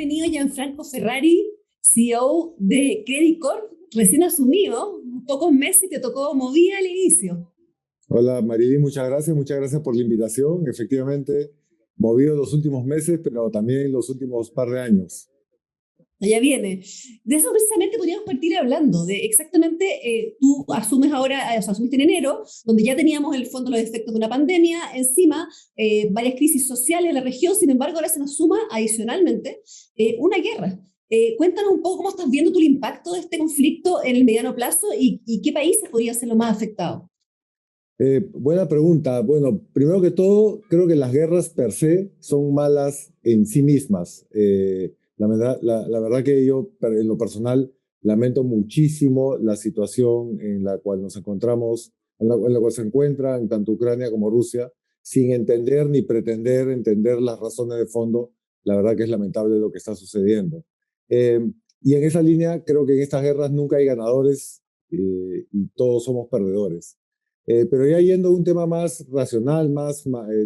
bienvenido Gianfranco Ferrari, CEO de Credit Corp, recién asumido, pocos meses te tocó movida al inicio. Hola Marily, muchas gracias por la invitación. Efectivamente, movido los últimos meses, pero también los últimos par de años. Ya viene. De eso precisamente podríamos partir hablando, de exactamente, tú asumes ahora, o sea, asumiste en enero, donde ya teníamos en el fondo los efectos de una pandemia, encima varias crisis sociales en la región, sin embargo ahora se nos suma adicionalmente una guerra. Cuéntanos un poco cómo estás viendo tú el impacto de este conflicto en el mediano plazo y qué países podrían ser los más afectados. Buena pregunta. Bueno, primero que todo, creo que las guerras per se son malas en sí mismas. La verdad que yo, en lo personal, lamento muchísimo la situación en la cual nos encontramos, en la cual se encuentran tanto Ucrania como Rusia, sin entender ni pretender entender las razones de fondo. La verdad que es lamentable lo que está sucediendo. Eh, y en esa línea, creo que en estas guerras nunca hay ganadores y todos somos perdedores. Pero ya yendo a un tema más racional,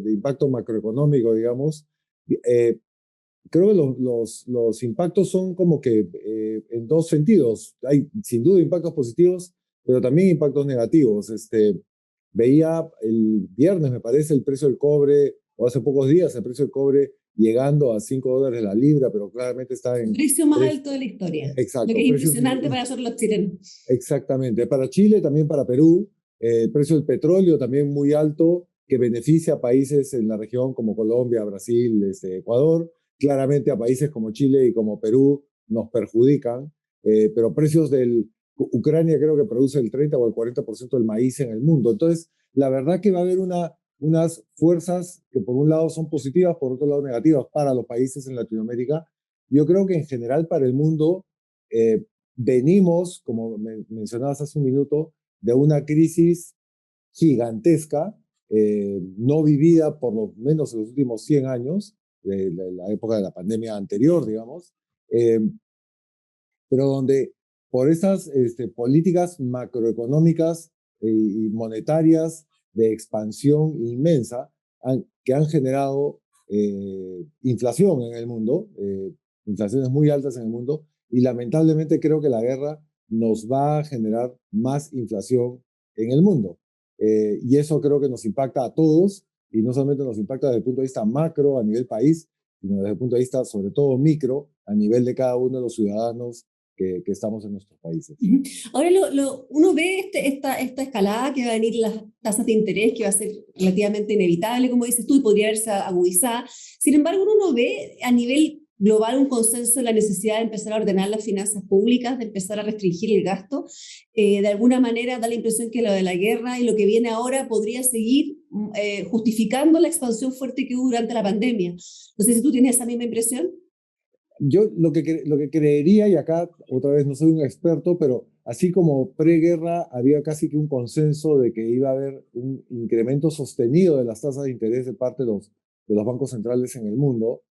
de impacto macroeconómico, digamos, eh, creo que los impactos son como que en dos sentidos. Hay sin duda impactos positivos, pero también impactos negativos. Veía el viernes, me parece, el precio del cobre, o hace pocos días, el precio del cobre llegando a $5 la libra, pero claramente está El en precio más tres, alto de la historia, lo que exacto, es precios impresionante para nosotros los chilenos. exactamente. Para Chile, también para Perú, el precio del petróleo también muy alto, que beneficia a países en la región como Colombia, Brasil, Ecuador. Claramente a países como Chile y como Perú nos perjudican, pero precios del... Ucrania creo que produce el 30 o el 40% del maíz en el mundo. Entonces, la verdad que va a haber unas fuerzas que por un lado son positivas, por otro lado negativas para los países en Latinoamérica. Yo creo que en general para el mundo eh, venimos, como mencionabas hace un minuto, de una crisis gigantesca, no vivida por lo menos en los últimos 100 años, de la época de la pandemia anterior, digamos, eh, pero donde por esas políticas macroeconómicas y monetarias de expansión inmensa que han generado inflación en el mundo, inflaciones muy altas en el mundo, y lamentablemente creo que la guerra nos va a generar más inflación en el mundo. Y eso creo que nos impacta a todos, y no solamente nos impacta desde el punto de vista macro a nivel país, sino desde el punto de vista sobre todo micro, a nivel de cada uno de los ciudadanos que estamos en nuestros países. Ujú. Ahora uno ve esta escalada que va a venir las tasas de interés, que va a ser relativamente inevitable, como dices tú, y podría verse agudizada. Sin embargo, uno no ve a nivel global un consenso de la necesidad de empezar a ordenar las finanzas públicas, de empezar a restringir el gasto. De alguna manera da la impresión que lo de la guerra y lo que viene ahora podría seguir justificando la expansión fuerte que hubo durante la pandemia. No sé si tú tienes esa misma impresión. Yo lo que creería, y acá otra vez no soy un experto, pero así como preguerra había casi que un consenso de que iba a haber un incremento sostenido de las tasas de interés de parte de los bancos centrales en el mundo,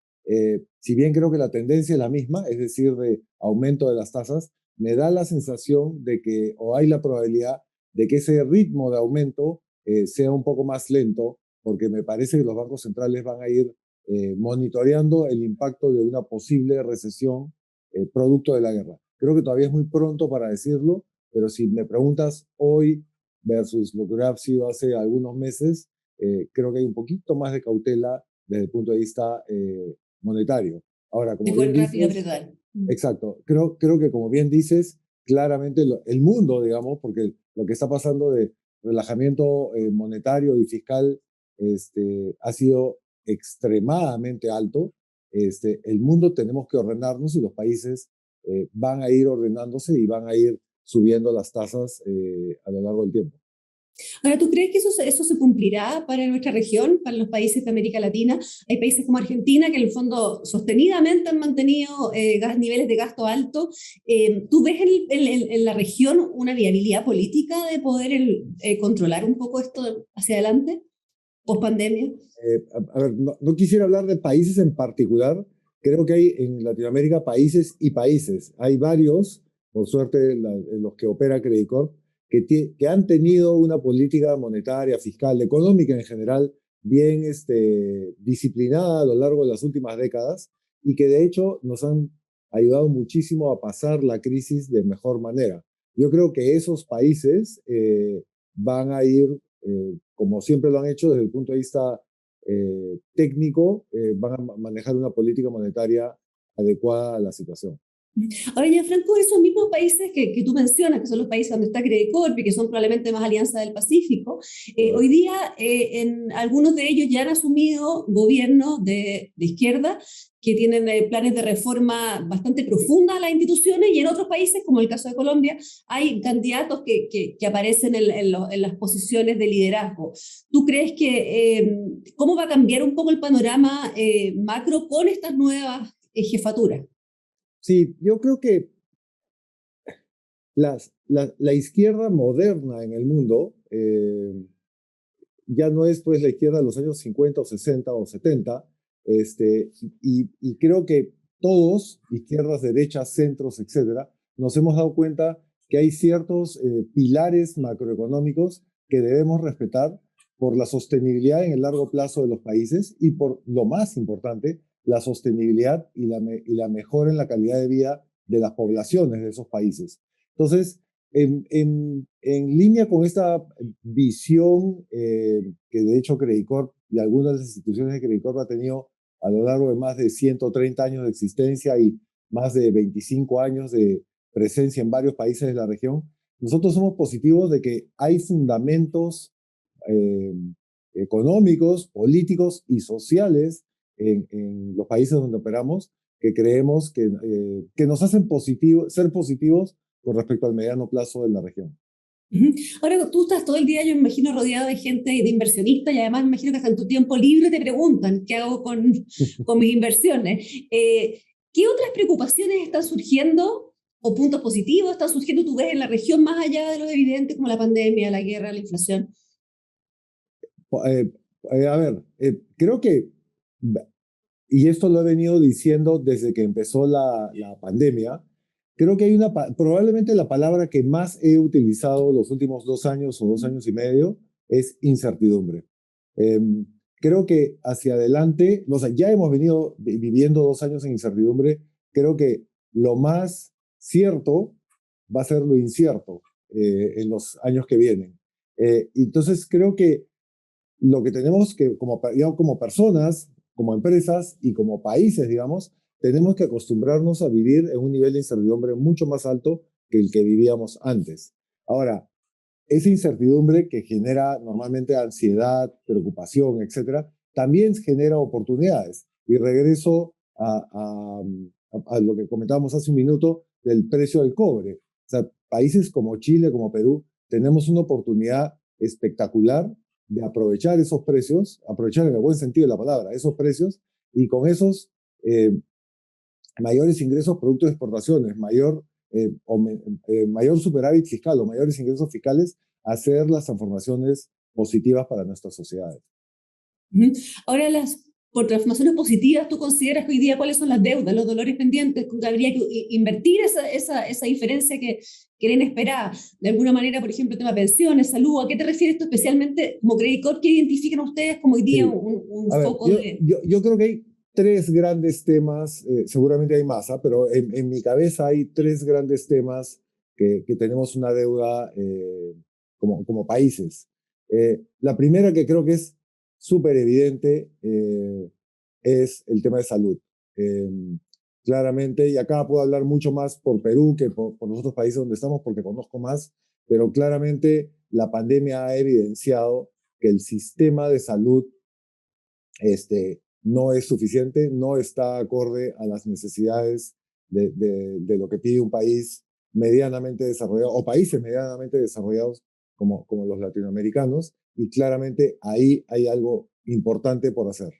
si bien creo que la tendencia es la misma, es decir, de aumento de las tasas, me da la sensación de que, o hay la probabilidad de que ese ritmo de aumento sea un poco más lento, porque me parece que los bancos centrales van a ir monitoreando el impacto de una posible recesión producto de la guerra. Creo que todavía es muy pronto para decirlo, pero si me preguntas hoy versus lo que hubiera sido hace algunos meses, creo que hay un poquito más de cautela desde el punto de vista monetario. Ahora, Se como fue bien rápido, dices, apretar. exacto, creo que como bien dices, claramente el mundo, digamos, porque lo que está pasando de relajamiento monetario y fiscal ha sido extremadamente alto. El mundo tenemos que ordenarnos y los países van a ir ordenándose y van a ir subiendo las tasas a lo largo del tiempo. Ahora, ¿tú crees que eso se cumplirá para nuestra región, para los países de América Latina? Hay países como Argentina que en el fondo sostenidamente han mantenido niveles de gasto altos. ¿Tú ves en la región una viabilidad política de poder controlar un poco esto hacia adelante, post pandemia? A ver, no quisiera hablar de países en particular. Creo que hay en Latinoamérica países y países. Hay varios, por suerte, en los que opera Credit Corp, que han tenido una política monetaria, fiscal, económica en general, bien disciplinada a lo largo de las últimas décadas y que de hecho nos han ayudado muchísimo a pasar la crisis de mejor manera. Yo creo que esos países van a ir, como siempre lo han hecho desde el punto de vista técnico, van a manejar una política monetaria adecuada a la situación. Ahora, ya Franco, esos mismos países que tú mencionas, que son los países donde está Credicorp y que son probablemente más alianza del Pacífico, hoy día en algunos de ellos ya han asumido gobiernos de izquierda que tienen planes de reforma bastante profunda a las instituciones, y en otros países, como el caso de Colombia, hay candidatos que aparecen en las posiciones de liderazgo. ¿Tú crees que cómo va a cambiar un poco el panorama macro con estas nuevas jefaturas? Sí, yo creo que la izquierda moderna en el mundo ya no es pues la izquierda de los años 50 o 60 o 70, y creo que todos, izquierdas, derechas, centros, etcétera, nos hemos dado cuenta que hay ciertos pilares macroeconómicos que debemos respetar por la sostenibilidad en el largo plazo de los países y por lo más importante, la sostenibilidad y la mejora en la calidad de vida de las poblaciones de esos países. Entonces, en línea con esta visión que de hecho Credicorp y algunas de las instituciones de Credicorp ha tenido a lo largo de más de 130 años de existencia y más de 25 años de presencia en varios países de la región, nosotros somos positivos de que hay fundamentos eh, económicos, políticos y sociales en los países donde operamos que creemos que nos hacen ser positivos con respecto al mediano plazo de la región. Ahora tú estás todo el día, yo me imagino, rodeado de gente, de inversionistas, y además me imagino que hasta en tu tiempo libre te preguntan qué hago con mis inversiones. ¿Qué otras preocupaciones están surgiendo o puntos positivos están surgiendo, tú ves, en la región más allá de lo evidente como la pandemia, la guerra, la inflación? Eh, a ver, creo que, y esto lo he venido diciendo desde que empezó la pandemia, creo que hay probablemente la palabra que más he utilizado los últimos 2 años o 2 años y medio es incertidumbre. Eh, Creo que hacia adelante, o sea, ya hemos venido viviendo 2 años en incertidumbre, creo que lo más cierto va a ser lo incierto en los años que vienen. Entonces creo que lo que tenemos que, digamos, como personas, como empresas y como países, digamos, tenemos que acostumbrarnos a vivir en un nivel de incertidumbre mucho más alto que el que vivíamos antes. Ahora, esa incertidumbre que genera normalmente ansiedad, preocupación, etcétera, también genera oportunidades. Y regreso a lo que comentábamos hace un minuto del precio del cobre. O sea, países como Chile, como Perú, tenemos una oportunidad espectacular de aprovechar esos precios, aprovechar en el buen sentido de la palabra, esos precios, y con esos eh, mayores ingresos producto de exportaciones, mayor superávit fiscal o mayores ingresos fiscales, hacer las transformaciones positivas para nuestras sociedades. Ahora, por transformaciones positivas, ¿tú consideras que hoy día cuáles son las deudas, los dolores pendientes, con que habría que invertir esa diferencia que era inesperada? De alguna manera, por ejemplo, el tema pensiones, salud, ¿a qué te refieres tú especialmente como Credicorp? ¿Qué identifican ustedes como hoy día Sí. un A ver, foco de... yo creo que hay tres grandes temas, seguramente hay más, pero en mi cabeza hay tres grandes temas que tenemos una deuda como países. La primera, que creo que es súper evidente, es el tema de salud. Eh, Claramente, y acá puedo hablar mucho más por Perú que por los otros países donde estamos, porque conozco más, pero claramente la pandemia ha evidenciado que el sistema de salud no es suficiente, no está acorde a las necesidades de lo que pide un país medianamente desarrollado o países medianamente desarrollados como los latinoamericanos, y claramente ahí hay algo importante por hacer.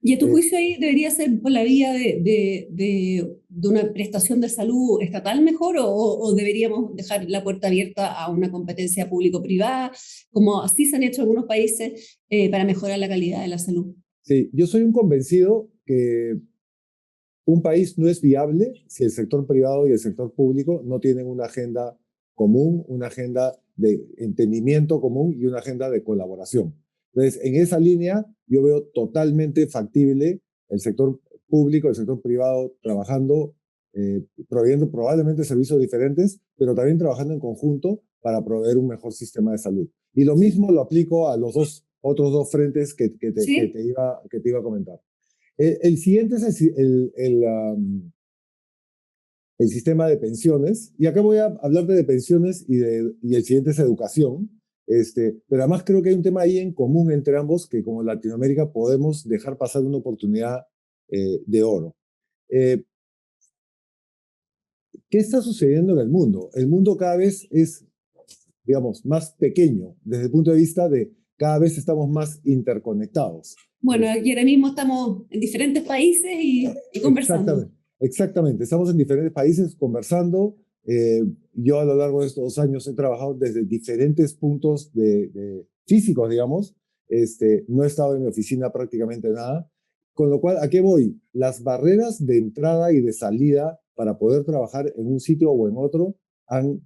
Y a tu Eh, juicio ahí debería ser por la vía de una prestación de salud estatal mejor, o deberíamos dejar la puerta abierta a una competencia público-privada, como así se han hecho algunos países para mejorar la calidad de la salud? sí, yo soy un convencido que un país no es viable si el sector privado y el sector público no tienen una agenda común, una agenda de entendimiento común y una agenda de colaboración. Entonces, en esa línea, yo veo totalmente factible el sector público, el sector privado trabajando, proveyendo probablemente servicios diferentes, pero también trabajando en conjunto para proveer un mejor sistema de salud. Y lo mismo lo aplico a los otros dos frentes ¿Sí? que te iba a comentar. El siguiente es el sistema de pensiones, y acá voy a hablar de pensiones y el siguiente es educación, pero además creo que hay un tema ahí en común entre ambos que como Latinoamérica podemos dejar pasar una oportunidad de oro. Eh, ¿Qué está sucediendo en el mundo? El mundo cada vez es, digamos, más pequeño desde el punto de vista de cada vez estamos más interconectados. Bueno, aquí ahora mismo estamos en diferentes países y conversando. Exactamente, exactamente. Estamos en diferentes países conversando. Yo a lo largo de estos 2 años he trabajado desde diferentes puntos físicos, digamos. No he estado en mi oficina prácticamente nada. Con lo cual, ¿a qué voy? Las barreras de entrada y de salida para poder trabajar en un sitio o en otro han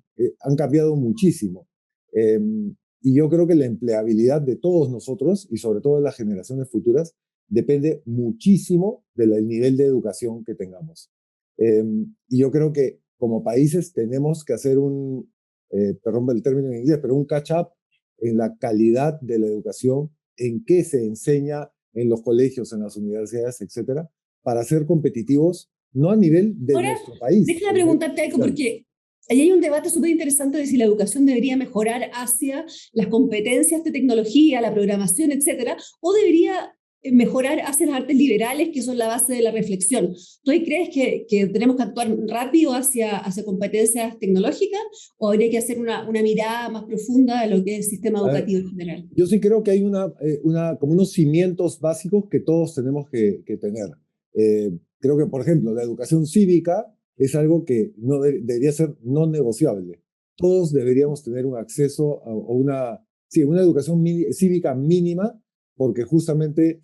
cambiado muchísimo. Eh, y yo creo que la empleabilidad de todos nosotros y sobre todo de las generaciones futuras depende muchísimo del nivel de educación que tengamos. Y yo creo que como países tenemos que hacer perdón el término en inglés, pero un catch-up en la calidad de la educación, en qué se enseña en los colegios, en las universidades, etcétera, para ser competitivos, no a nivel de Ahora, nuestro país, a déjame nivel preguntarte algo, mundial. porque ahí hay un debate súper interesante de si la educación debería mejorar hacia las competencias de tecnología, la programación, etcétera, o debería mejorar hacia las artes liberales, que son la base de la reflexión. ¿Tú ahí crees que tenemos que actuar rápido hacia competencias tecnológicas o habría que hacer una mirada más profunda de lo que es el sistema A ver, educativo en general? yo sí creo que hay como unos cimientos básicos que todos tenemos que tener. Creo que, por ejemplo, la educación cívica es algo que no debería ser no negociable. Todos deberíamos tener un acceso sí, una educación cívica mínima, porque justamente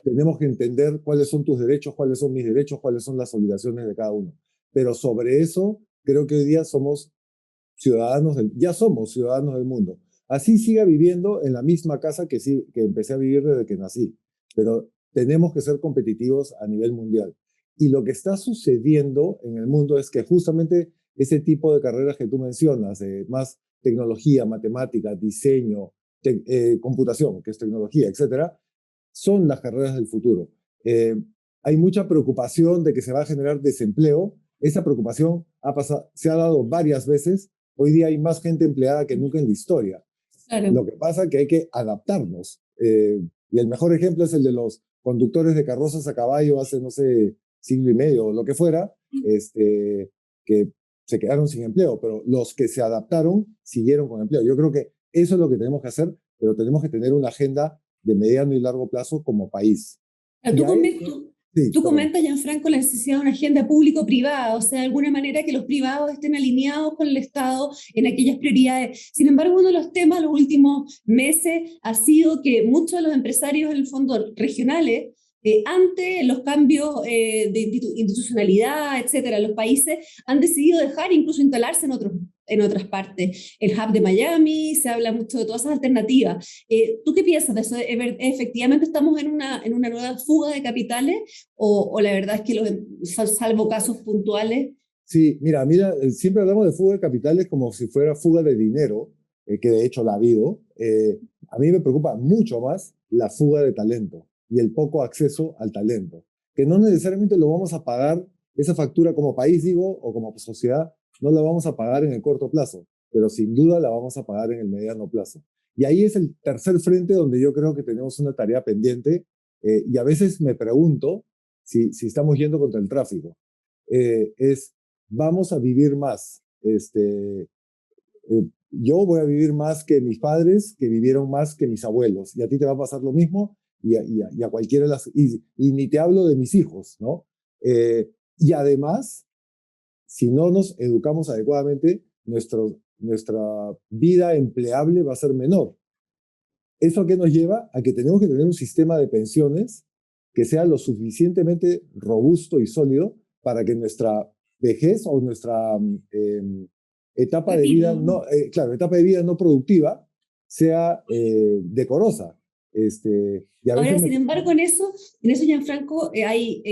tenemos que entender cuáles son tus derechos, cuáles son mis derechos, cuáles son las obligaciones de cada uno. Pero sobre eso, creo que hoy día ya somos ciudadanos del mundo. Así siga viviendo en la misma casa que empecé a vivir desde que nací, pero tenemos que ser competitivos a nivel mundial. Y lo que está sucediendo en el mundo es que justamente ese tipo de carreras que tú mencionas, más tecnología, matemática, diseño, computación, que es tecnología, etcétera, son las carreras del futuro. Eh, Hay mucha preocupación de que se va a generar desempleo. Esa preocupación se ha dado varias veces. Hoy día hay más gente empleada que nunca en la historia. Claro. Lo que pasa es que hay que adaptarnos. Y el mejor ejemplo es el de los conductores de carrozas a caballo hace, no sé, siglo y medio o lo que fuera, que se quedaron sin empleo, pero los que se adaptaron siguieron con empleo. Yo creo que eso es lo que tenemos que hacer, pero tenemos que tener una agenda de mediano y largo plazo como país. Y Tú, a eso, sí, tú perdón. comentas, Gianfranco, la necesidad de una agenda público-privada, o sea, de alguna manera que los privados estén alineados con el Estado en aquellas prioridades. Sin embargo, uno de los temas los últimos meses ha sido que muchos de los empresarios, en el fondo, regionales, ante los cambios de institucionalidad, etcétera, los países han decidido dejar incluso instalarse en otras partes. El hub de Miami, se habla mucho de todas esas alternativas. ¿Tú qué piensas de eso? ¿Efectivamente estamos en una nueva fuga de capitales o la verdad es que salvo casos puntuales? Sí, mira, siempre hablamos de fuga de capitales como si fuera fuga de dinero, que de hecho la ha habido. A mí me preocupa mucho más la fuga de talento y el poco acceso al talento, que no necesariamente lo vamos a pagar, esa factura como país, digo, o como sociedad, no la vamos a pagar en el corto plazo, pero sin duda la vamos a pagar en el mediano plazo. Y ahí es el tercer frente donde yo creo que tenemos una tarea pendiente, y a veces me pregunto si estamos yendo contra el tráfico. Es vamos a vivir más. Yo voy a vivir más que mis padres, que vivieron más que mis abuelos, y a ti te va a pasar lo mismo, y a cualquiera de y ni te hablo de mis hijos, ¿no? Y además, si no nos educamos adecuadamente, nuestra vida empleable va a ser menor. ¿Eso a qué nos lleva? A que tenemos que tener un sistema de pensiones que sea lo suficientemente robusto y sólido para que nuestra vejez o nuestra etapa de vida Retiro. no, claro, etapa de vida no productiva sea decorosa. Y a Ahora, veces sin embargo, en eso Gianfranco, hay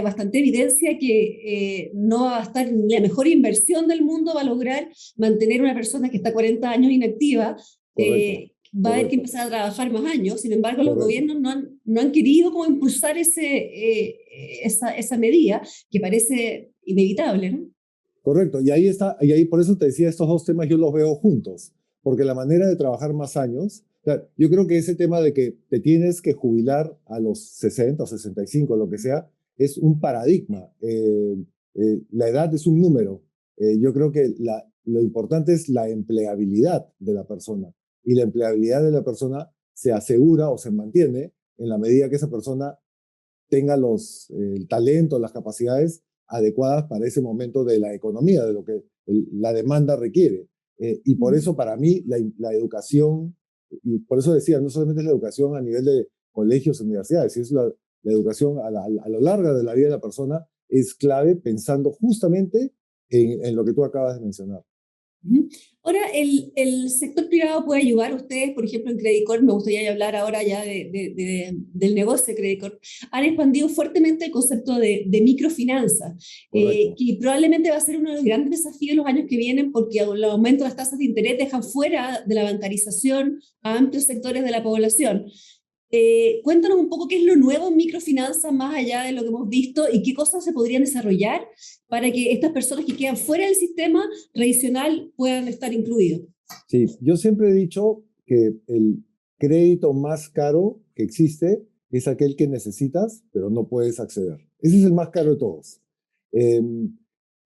bastante evidencia que no va a estar la mejor inversión del mundo, va a lograr mantener una persona que está 40 años inactiva, correcto, va a haber que correcto, empezar a trabajar más años. Sin embargo, los correcto. gobiernos no han querido como impulsar esa medida que parece inevitable, ¿no? Correcto, y ahí está, y ahí por eso te decía, estos dos temas yo los veo juntos, porque la manera de trabajar más años, o sea, yo creo que ese tema de que te tienes que jubilar a los 60 o 65, lo que sea, es un paradigma. La edad es un número. Yo creo que lo importante es la empleabilidad de la persona, y la empleabilidad de la persona se asegura o se mantiene en la medida que esa persona tenga el talento, las capacidades adecuadas para ese momento de la economía, de lo que la demanda requiere. Y por eso para mí la educación, y por eso decía, no solamente es la educación a nivel de colegios, universidades, es la educación a lo largo de la vida de la persona, es clave pensando justamente en lo que tú acabas de mencionar. Ujú. Ahora, el sector privado puede ayudar a ustedes, por ejemplo, en Credit Corp, me gustaría hablar ahora ya del negocio de Credit Corp. Han expandido fuertemente el concepto de microfinanzas, Correcto. que probablemente va a ser uno de los grandes desafíos en los años que vienen, porque el aumento de las tasas de interés dejan fuera de la bancarización a amplios sectores de la población. Cuéntanos un poco qué es lo nuevo en microfinanzas, más allá de lo que hemos visto, y qué cosas se podrían desarrollar para que estas personas que quedan fuera del sistema tradicional puedan estar incluidos. Sí, yo siempre he dicho que el crédito más caro que existe es aquel que necesitas, pero no puedes acceder. Ese es el más caro de todos. Eh,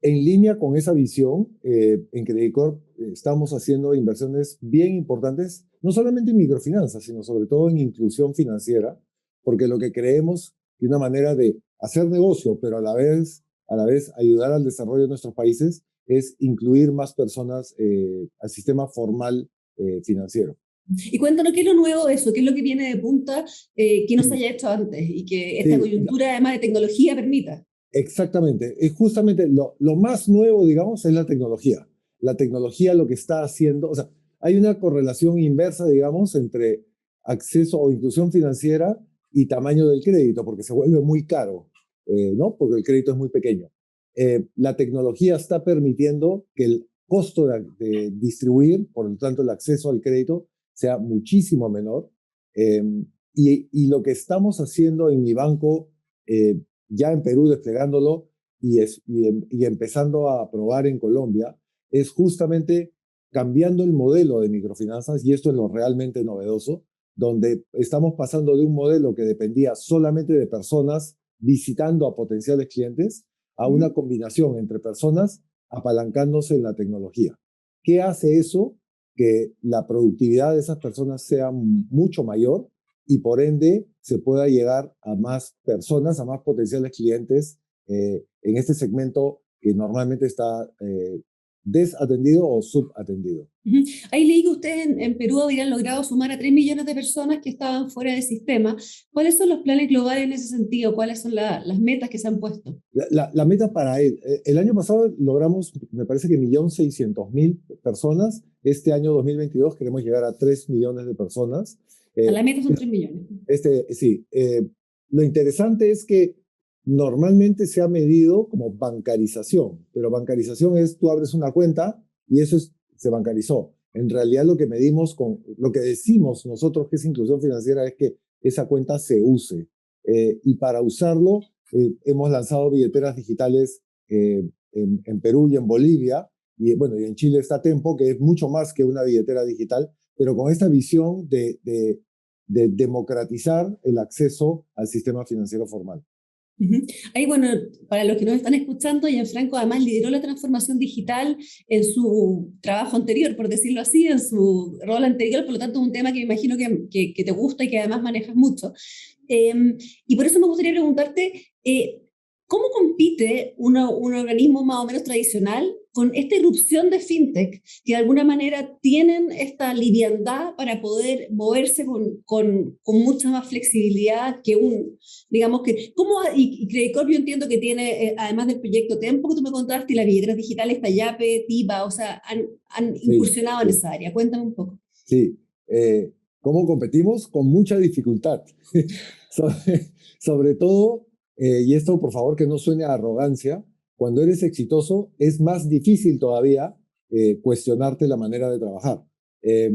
en línea con esa visión, en Credit Corp estamos haciendo inversiones bien importantes, no solamente en microfinanzas, sino sobre todo en inclusión financiera, porque lo que creemos que una manera de hacer negocio, pero a la vez ayudar al desarrollo de nuestros países, es incluir más personas al sistema formal financiero. Y cuéntanos qué es lo nuevo de eso, qué es lo que viene de punta, que no se haya hecho antes y que esta Sí, coyuntura, además de tecnología, permita. exactamente. Es justamente lo más nuevo, digamos, es la tecnología. La tecnología lo que está haciendo, o sea, hay una correlación inversa, digamos, entre acceso o inclusión financiera y tamaño del crédito, porque se vuelve muy caro, ¿no? Porque el crédito es muy pequeño. La tecnología está permitiendo que el costo de distribuir, por lo tanto el acceso al crédito, sea muchísimo menor. Eh, y lo que estamos haciendo en mi banco, ya en Perú desplegándolo y empezando a probar en Colombia, es justamente cambiando el modelo de microfinanzas, y esto es lo realmente novedoso, donde estamos pasando de un modelo que dependía solamente de personas visitando a potenciales clientes a una combinación entre personas apalancándose en la tecnología. ¿Qué hace eso? Que la productividad de esas personas sea mucho mayor y por ende se pueda llegar a más personas, a más potenciales clientes en este segmento que normalmente está desatendido o subatendido. Ujú. Ahí leí que ustedes en Perú habían logrado sumar a 3 millones de personas que estaban fuera del sistema. ¿Cuáles son los planes globales en ese sentido? ¿Cuáles son las metas que se han puesto? La meta para el año pasado logramos, me parece que 1.600.000 personas. Este año 2022 queremos llegar a 3 millones de personas. A Eh, la meta son 3 millones. sí, lo interesante es que normalmente se ha medido como bancarización, pero bancarización es tú abres una cuenta y se bancarizó. En realidad lo que decimos nosotros que es inclusión financiera es que esa cuenta se use. Y para usarlo, hemos lanzado billeteras digitales en Perú y en Bolivia, y bueno, y en Chile está Tempo, que es mucho más que una billetera digital, pero con esta visión de democratizar el acceso al sistema financiero formal. Ujú. Ahí, bueno, para los que nos están escuchando, Gianfranco además lideró la transformación digital en su trabajo anterior, por decirlo así, en su rol anterior, por lo tanto es un tema que me imagino que te gusta y que además manejas mucho. Y por eso me gustaría preguntarte, ¿cómo compite un organismo más o menos tradicional con esta irrupción de fintech, que de alguna manera tienen esta liviandad para poder moverse con mucha más flexibilidad que digamos que, y Credit Corp yo entiendo que tiene, además del proyecto Tempo que tú me contaste, y las billeteras digitales, Tayape, Tiba, o sea, han Sí, incursionado en sí. esa área. Cuéntame un poco. Sí, ¿Cómo competimos? Con mucha dificultad. Sobre todo, y esto por favor que no suene a arrogancia, cuando eres exitoso es más difícil todavía cuestionarte la manera de trabajar. Eh,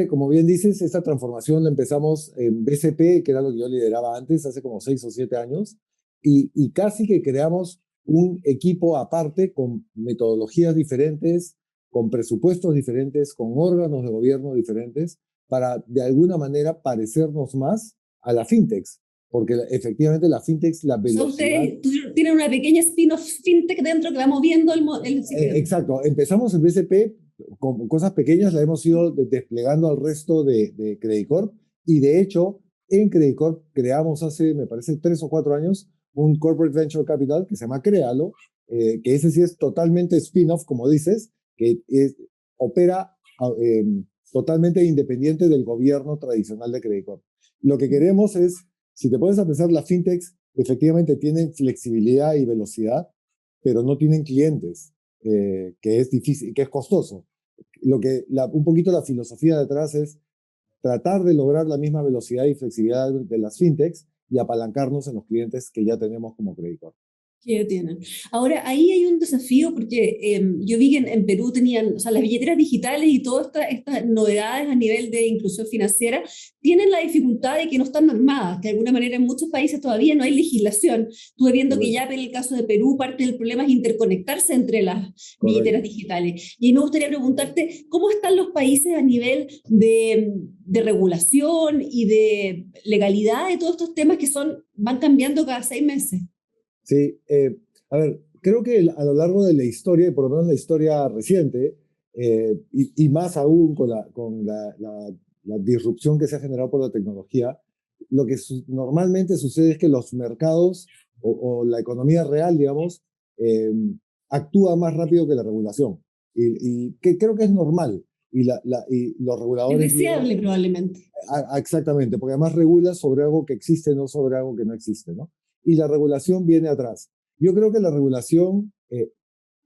como bien dices, esta transformación la empezamos en BCP, que era lo que yo lideraba antes, hace como 6 o 7 años, y casi que creamos un equipo aparte con metodologías diferentes, con presupuestos diferentes, con órganos de gobierno diferentes, para de alguna manera parecernos más a la fintechs, porque efectivamente la fintechs, la O sea, velocidad... ustedes tienen una pequeña spin-off fintech dentro que va moviendo el sistema. Exacto, empezamos en BCP con cosas pequeñas, la hemos ido desplegando al resto de Credit Corp, y de hecho en Credit Corp creamos hace, me parece, 3 o 4 años un Corporate Venture Capital que se llama Créalo, que ese sí es totalmente spin-off, como dices, que opera eh, totalmente independiente del gobierno tradicional de Credit Corp. Lo que queremos es, si te pones a pensar, las fintechs efectivamente tienen flexibilidad y velocidad, pero no tienen clientes, que es difícil, que es costoso. Un poquito la filosofía detrás es tratar de lograr la misma velocidad y flexibilidad de las fintechs y apalancarnos en los clientes que ya tenemos como Credit Corp. Que ya tienen. Ahora, ahí hay un desafío porque yo vi que en Perú tenían, o sea, las billeteras digitales y todas estas novedades a nivel de inclusión financiera tienen la dificultad de que no están normadas, que de alguna manera en muchos países todavía no hay legislación. Estuve viendo que Correcto. ya en el caso de Perú parte del problema es interconectarse entre las billeteras Correcto. digitales. Y me gustaría preguntarte, ¿cómo están los países a nivel de regulación y de legalidad de todos estos temas que van cambiando cada 6 meses? Sí, a ver, creo que a lo largo de la historia, y por lo menos la historia reciente, y más aún con la disrupción que se ha generado por la tecnología, lo que normalmente sucede es que los mercados o la economía real, digamos, eh, actúa más rápido que la regulación. Y que creo que es normal. Y los Es reguladores vienen deseable probablemente. exactamente, porque además regula sobre algo que existe, no sobre algo que no existe, ¿no? Y la regulación viene atrás. Yo creo que la regulación,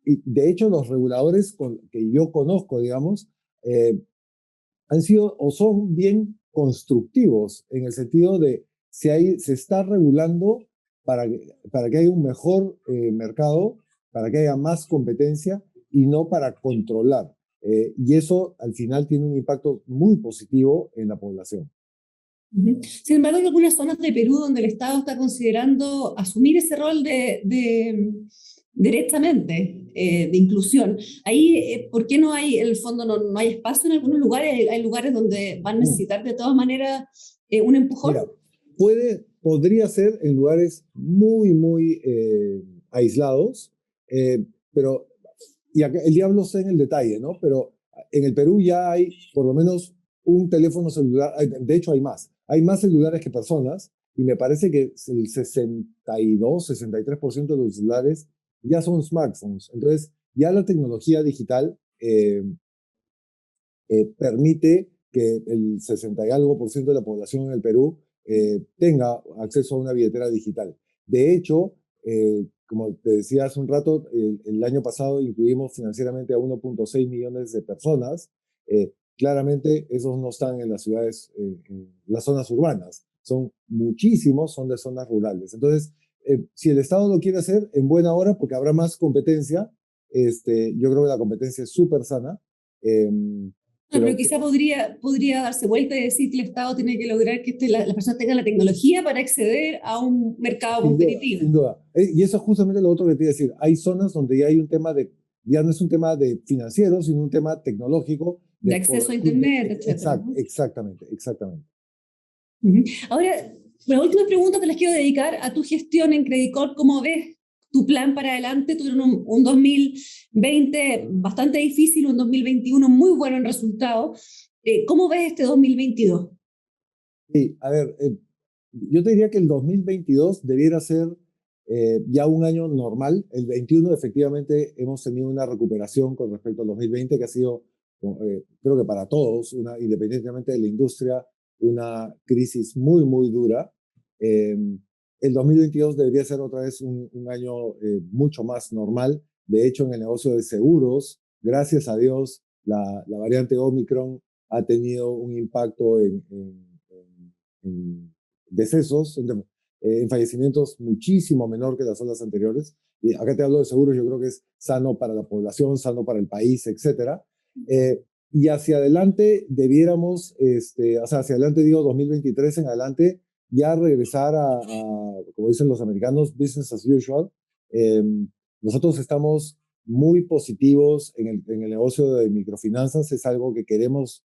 y de hecho los reguladores que yo conozco, digamos, eh, han sido o son bien constructivos en el sentido de se está regulando para que haya un mejor mercado, para que haya más competencia y no para controlar. Y eso al final tiene un impacto muy positivo en la población. Ujú. Sin embargo, hay algunas zonas de Perú donde el Estado está considerando asumir ese rol directamente de inclusión. Ahí, ¿por qué no hay, en el fondo, no hay espacio en algunos lugares? Hay lugares donde van a Mm. necesitar de todas maneras un empujón. Mira, podría ser en lugares muy, muy aislados, pero, y acá el diablo está en el detalle, ¿no? Pero en el Perú ya hay por lo menos un teléfono celular, de hecho hay más celulares que personas, y me parece que el 62, 63% de los celulares ya son smartphones. Entonces, ya la tecnología digital permite que el 60 y algo por ciento de la población en el Perú tenga acceso a una billetera digital. De hecho, como te decía hace un rato, el año pasado incluimos financieramente a 1.6 millones de personas. Claramente, esos no están en las ciudades, en las zonas urbanas. Son muchísimos, son de zonas rurales. Entonces, si el Estado lo quiere hacer, en buena hora, porque habrá más competencia, yo creo que la competencia es súper sana. Eh, No, pero pero quizá podría darse vuelta y decir que el Estado tiene que lograr que las personas tengan la tecnología para acceder a un mercado sin duda, competitivo, sin duda. Y eso es justamente lo otro que te iba a decir. Hay zonas donde ya hay un tema ya no es un tema de financiero, sino un tema tecnológico, de de acceso a cobertura. Internet, etcétera, ¿no? Exactamente, exactamente. Ujú. Ahora, las últimas preguntas te las quiero dedicar a tu gestión en Credit Corp. ¿Cómo ves tu plan para adelante? Tuvieron un 2020 bastante difícil, un 2021 muy bueno en resultados. ¿Cómo ves este 2022? Sí, a ver, yo te diría que el 2022 debiera ser ya un año normal. El 21 efectivamente hemos tenido una recuperación con respecto al 2020 que ha sido, creo que para todos, independientemente de la industria, una crisis muy, muy dura. Eh, el 2022 debería ser otra vez un año mucho más normal. De hecho, en el negocio de seguros, gracias a Dios, la variante Omicron ha tenido un impacto en decesos, en fallecimientos muchísimo menor que las olas anteriores. Y acá te hablo de seguros, yo creo que es sano para la población, sano para el país, etc. Y hacia adelante debiéramos, o sea, hacia adelante digo 2023 en adelante, ya regresar como dicen los americanos, business as usual. Nosotros estamos muy positivos en el negocio de microfinanzas, es algo que queremos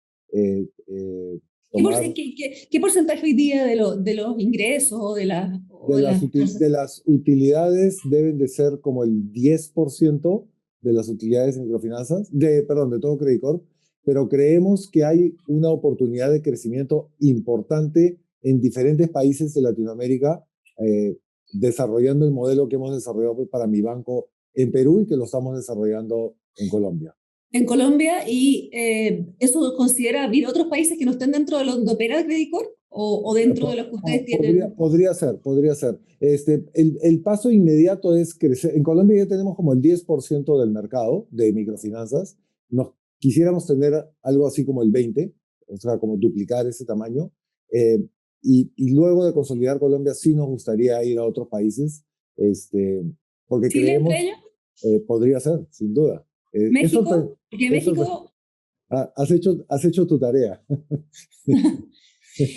tomar. ¿Qué porcentaje hoy día de los ingresos o de las utilidades deben de ser como el 10% de las utilidades en microfinanzas, perdón, de todo Credit Corp, pero creemos que hay una oportunidad de crecimiento importante en diferentes países de Latinoamérica, desarrollando el modelo que hemos desarrollado para mi banco en Perú y que lo estamos desarrollando en Colombia. En Colombia, y eso considera abrir otros países que no estén dentro de los donde opera Credit Corp o dentro de los que ustedes tienen. Podría ser. El paso inmediato es crecer. En Colombia ya tenemos como el 10% del mercado de microfinanzas. Quisiéramos tener algo así como el 20%, o sea, como duplicar ese tamaño. Y luego de consolidar Colombia, sí nos gustaría ir a otros países, porque ¿Chile creemos entre ellos? Podría ser, sin duda. México, porque México... Has hecho tu tarea.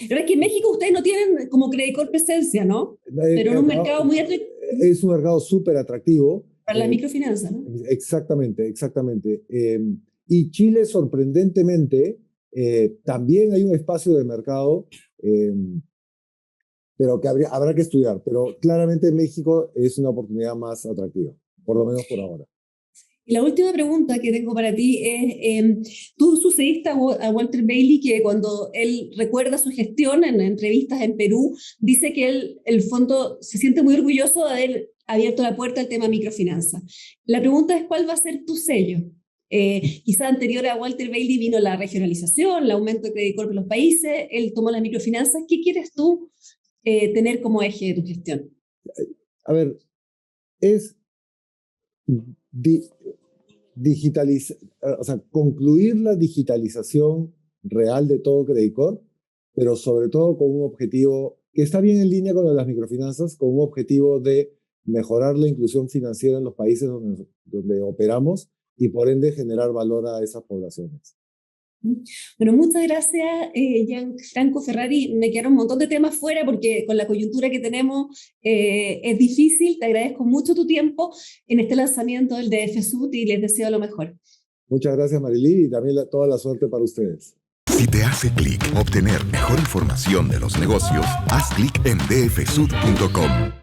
Pero es que en México ustedes no tienen como Credit Corp presencia, ¿no? Pero en un mercado muy atractivo. Es un mercado súper atractivo. Para la microfinanza, ¿no? Exactamente. Y Chile, sorprendentemente, también hay un espacio de mercado, pero que habrá que estudiar. Pero claramente México es una oportunidad más atractiva, por lo menos por ahora. Y la última pregunta que tengo para ti es, tú sucediste a Walter Bailey, que cuando él recuerda su gestión en entrevistas en Perú, dice que el fondo se siente muy orgulloso de haber abierto la puerta al tema microfinanza. La pregunta es, ¿cuál va a ser tu sello? Quizá anterior a Walter Bailey vino la regionalización, el aumento de Credit Corp en los países, él tomó las microfinanzas. ¿Qué quieres tú tener como eje de tu gestión? A ver, es concluir la digitalización real de todo Credit Corp, pero sobre todo con un objetivo que está bien en línea con lo de las microfinanzas, con un objetivo de mejorar la inclusión financiera en los países donde operamos y por ende generar valor a esas poblaciones. Bueno, muchas gracias, Gianfranco Ferrari. Me quedaron un montón de temas fuera porque con la coyuntura que tenemos es difícil. Te agradezco mucho tu tiempo en este lanzamiento del DF Sud y les deseo lo mejor. Muchas gracias, Marily, y también toda la suerte para ustedes. Si te hace clic obtener mejor información de los negocios, haz clic en dfsud.com.